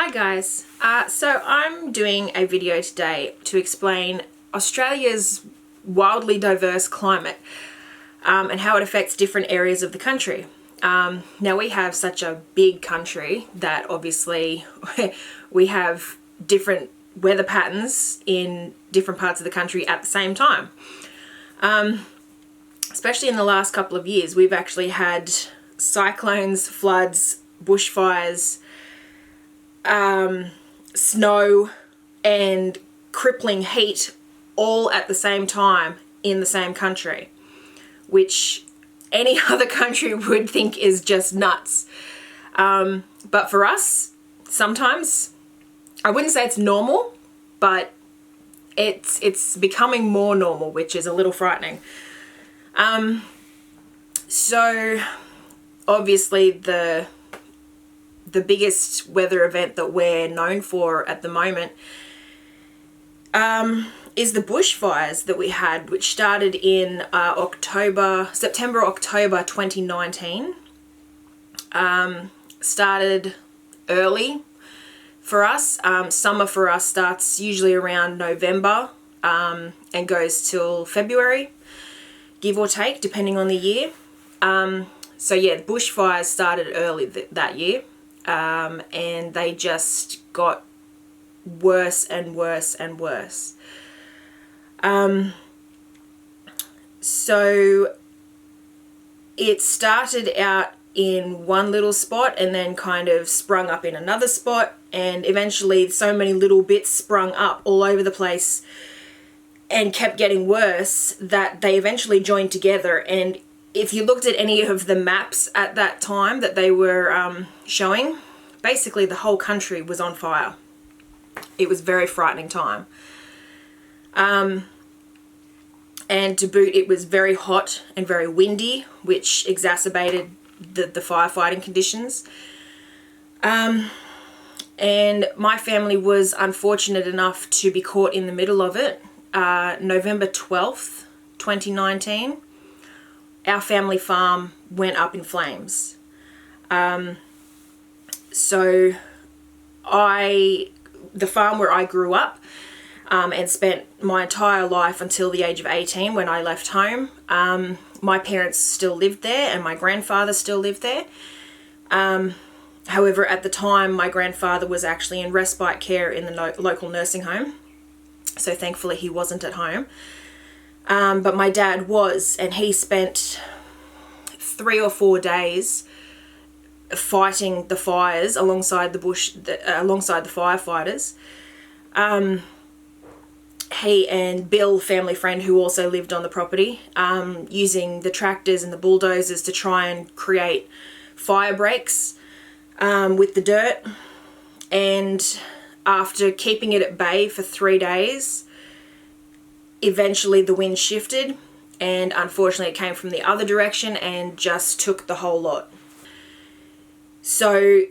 Hi guys, so I'm doing a video today to explain Australia's wildly diverse climate and how it affects different areas of the country. Now we have such a big country that obviously we have different weather patterns in different parts of the country at the same time. Especially in the last couple of years, we've actually had cyclones, floods, bushfires, snow and crippling heat all at the same time in the same country, which any other country would think is just nuts. But for us, sometimes, I wouldn't say it's normal, but it's becoming more normal, which is a little frightening. So obviously the biggest weather event that we're known for at the moment is the bushfires that we had, which started in September-October 2019. Started early for us. Summer for us starts usually around November and goes till February, give or take, depending on the year. So yeah, the bushfires started early that year. And they just got worse and worse and worse. So it started out in one little spot and then kind of sprung up in another spot, and eventually so many little bits sprung up all over the place and kept getting worse that they eventually joined together. And if you looked at any of the maps at that time that they were showing, basically the whole country was on fire. It was a very frightening time. And to boot, it was very hot and very windy, which exacerbated the firefighting conditions. And my family was unfortunate enough to be caught in the middle of it. November 12th, 2019. Our family farm went up in flames. So the farm where I grew up and spent my entire life until the age of 18 when I left home, my parents still lived there and my grandfather still lived there. However, at the time, my grandfather was actually in respite care in the local nursing home. So thankfully he wasn't at home. But my dad was, and he spent 3 or 4 days fighting the fires alongside the firefighters. He and Bill, family friend who also lived on the property, using the tractors and the bulldozers to try and create fire breaks with the dirt. And after keeping it at bay for 3 days, eventually the wind shifted, and unfortunately it came from the other direction and just took the whole lot. So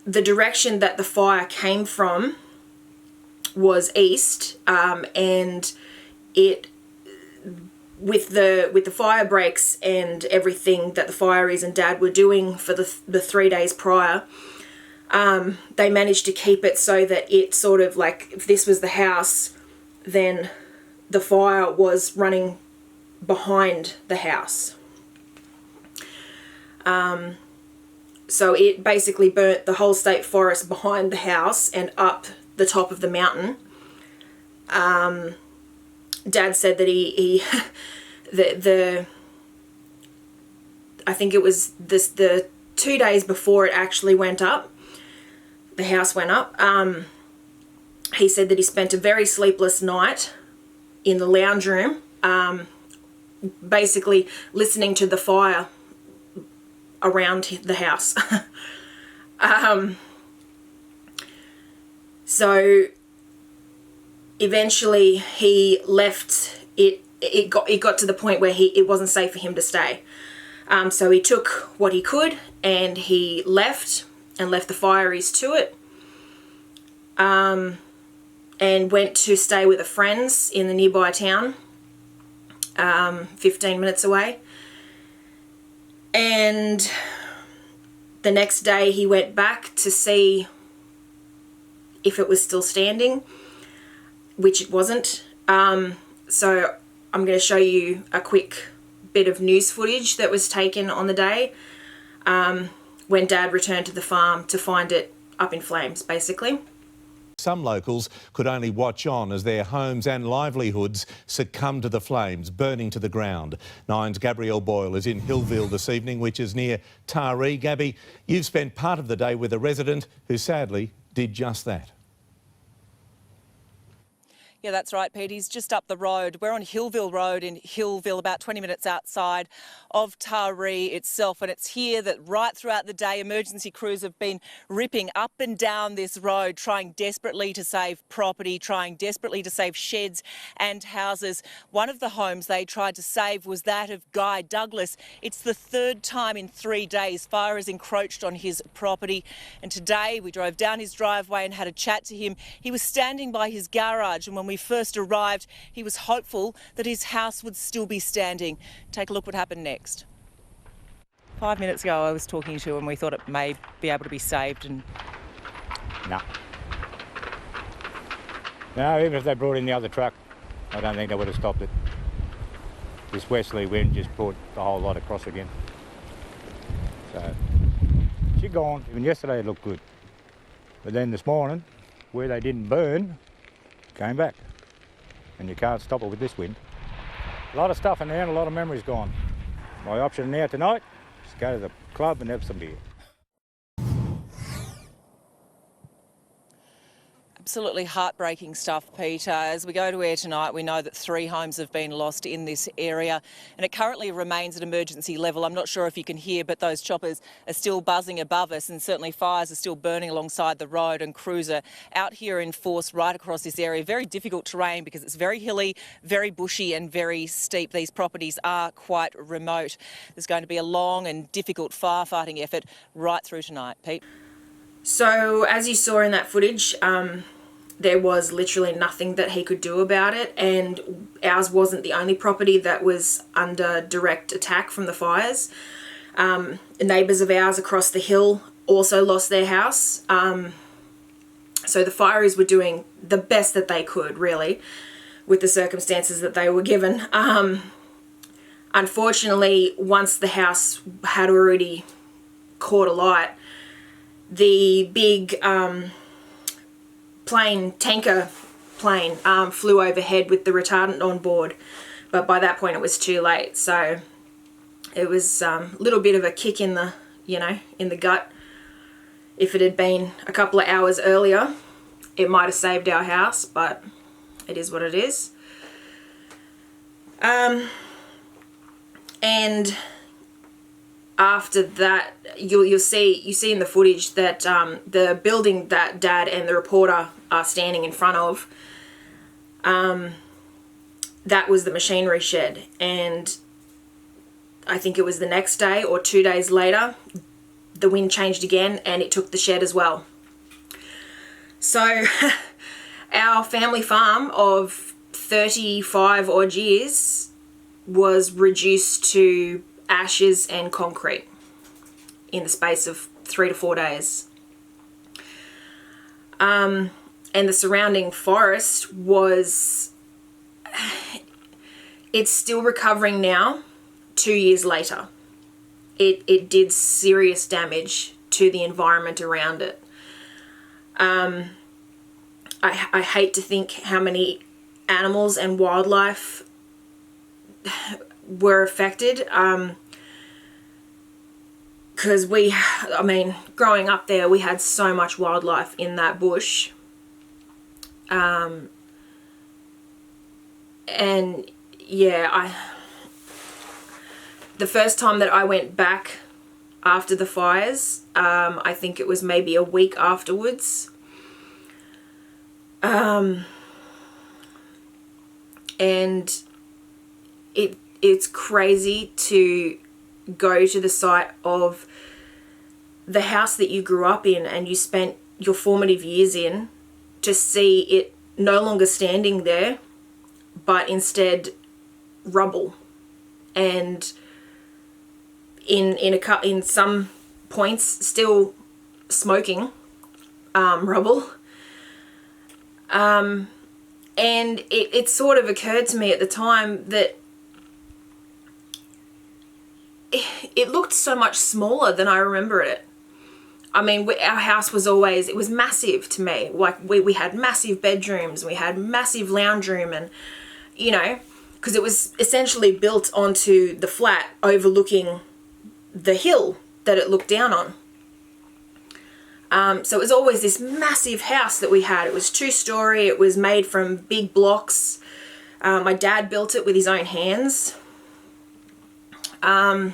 the direction that the fire came from was east, and it, with the fire breaks and everything that the fireys and Dad were doing for the 3 days prior, they managed to keep it so that it sort of like, if this was the house, then the fire was running behind the house. So it basically burnt the whole state forest behind the house and up the top of the mountain. Dad said that I think it was the 2 days before it actually went up, the house went up, he said that he spent a very sleepless night in the lounge room, basically listening to the fire around the house. So eventually he left. It got to the point where it wasn't safe for him to stay. So he took what he could and he left the fireys to it. And went to stay with a friend's in the nearby town, 15 minutes away. And the next day he went back to see if it was still standing, which it wasn't. So I'm going to show you a quick bit of news footage that was taken on the day when Dad returned to the farm to find it up in flames, basically. Some locals could only watch on as their homes and livelihoods succumbed to the flames, burning to the ground. Nine's Gabrielle Boyle is in Hillville this evening, which is near Taree. Gabby, you've spent part of the day with a resident who sadly did just that. Yeah, that's right, Pete. He's just up the road. We're on Hillville Road in Hillville, about 20 minutes outside of Taree itself. And it's here that right throughout the day, emergency crews have been ripping up and down this road, trying desperately to save property, trying desperately to save sheds and houses. One of the homes they tried to save was that of Guy Douglas. It's the third time in 3 days fire has encroached on his property. And today we drove down his driveway and had a chat to him. He was standing by his garage, and when we first arrived, he was hopeful that his house would still be standing. Take a look what happened next. 5 minutes ago I was talking to him. We thought it may be able to be saved, and No. No, even if they brought in the other truck, I don't think they would have stopped it. This westerly wind just brought the whole lot across again. So, she's gone. Even yesterday it looked good. But then this morning, where they didn't burn, came back. And you can't stop it with this wind. A lot of stuff in there and a lot of memories gone. My option now tonight is to go to the club and have some beer. absolutely heartbreaking stuff, Peter. As we go to air tonight, we know that 3 homes have been lost in this area, and it currently remains at emergency level. I'm not sure if you can hear, but those choppers are still buzzing above us, and certainly fires are still burning alongside the road, and crews are out here in force right across this area. Very difficult terrain because it's very hilly, very bushy and very steep. These properties are quite remote. There's going to be a long and difficult firefighting effort right through tonight. Pete? So, as you saw in that footage, there was literally nothing that he could do about it, and ours wasn't the only property that was under direct attack from the fires. Neighbours of ours across the hill also lost their house. So the fireys were doing the best that they could, really, with the circumstances that they were given. Unfortunately, once the house had already caught alight, the big tanker plane flew overhead with the retardant on board, but by that point it was too late. So it was a little bit of a kick in the, in the gut. If it had been a couple of hours earlier, it might have saved our house, but it is what it is. And after that, you see in the footage that the building that Dad and the reporter are standing in front of, that was the machinery shed. And I think it was the next day or 2 days later, the wind changed again and it took the shed as well. So our family farm of 35 odd years was reduced to ashes and concrete in the space of 3 to 4 days. And the surrounding forest it's still recovering now, 2 years later. It did serious damage to the environment around it. I hate to think how many animals and wildlife were affected, because growing up there, we had so much wildlife in that bush. And yeah, the first time that I went back after the fires, I think it was maybe a week afterwards. And it's crazy to go to the site of the house that you grew up in and you spent your formative years in, to see it no longer standing there, but instead rubble, and in some points still smoking rubble. And it sort of occurred to me at the time that it looked so much smaller than I remember it. I mean, our house was always, it was massive to me. Like, we had massive bedrooms, we had massive lounge room, and, you know, because it was essentially built onto the flat overlooking the hill that it looked down on. So it was always this massive house that we had. It was 2-story, it was made from big blocks. My dad built it with his own hands. And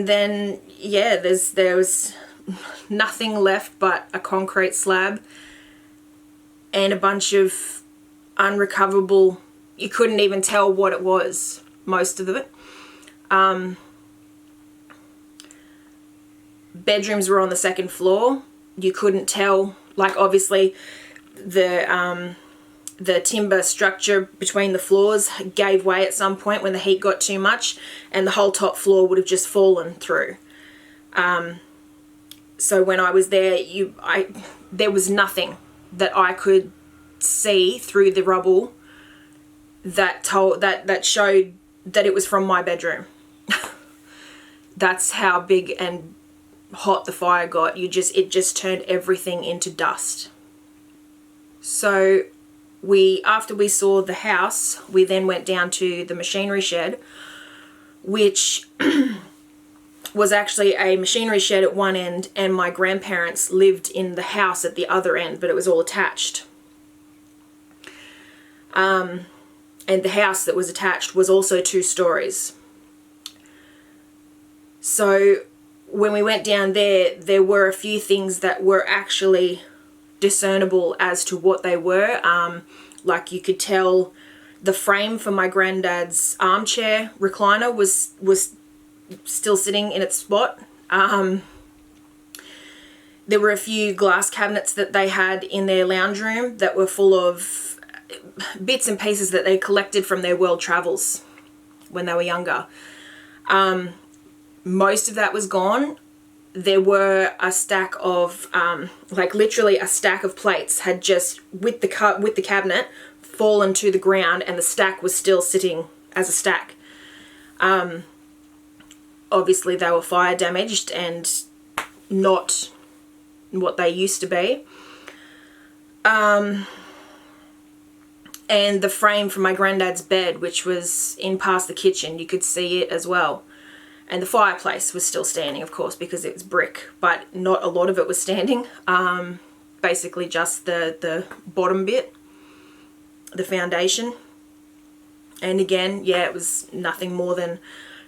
then, yeah, there was nothing left but a concrete slab and a bunch of unrecoverable, you couldn't even tell what it was, most of it. Bedrooms were on the second floor. You couldn't tell, like, obviously the timber structure between the floors gave way at some point when the heat got too much, and the whole top floor would have just fallen through. So when I was there, there was nothing that I could see through the rubble that showed that it was from my bedroom. That's how big and hot the fire got. It just turned everything into dust. So after we saw the house, we then went down to the machinery shed, which was actually a machinery shed at one end, and my grandparents lived in the house at the other end, but it was all attached. And the house that was attached was also 2 stories. So when we went down there, there were a few things that were actually discernible as to what they were. Like, you could tell the frame for my granddad's armchair recliner was still sitting in its spot. There were a few glass cabinets that they had in their lounge room that were full of bits and pieces that they collected from their world travels when they were younger. Most of that was gone. There were a stack of, like, literally a stack of plates had just, with the cabinet, fallen to the ground, and the stack was still sitting as a stack. Obviously they were fire damaged and not what they used to be. And the frame from my granddad's bed, which was in past the kitchen, you could see it as well. And the fireplace was still standing, of course, because it was brick, but not a lot of it was standing. Basically just the bottom bit, the foundation. And again, yeah, it was nothing more than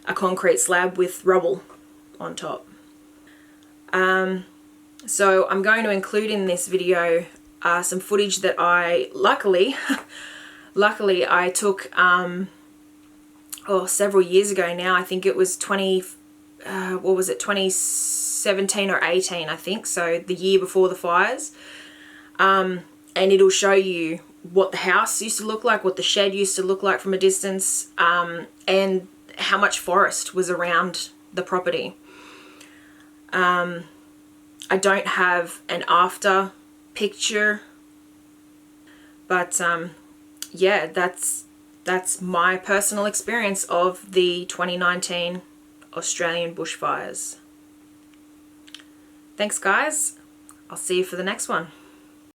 a concrete slab with rubble on top. So I'm going to include in this video some footage that I luckily I took several years ago now. I think it was 2017 or 18, I think, so the year before the fires. And it'll show you what the house used to look like, what the shed used to look like from a distance, and how much forest was around the property. I don't have an after picture, but yeah, that's my personal experience of the 2019 Australian bushfires. Thanks guys, I'll see you for the next one.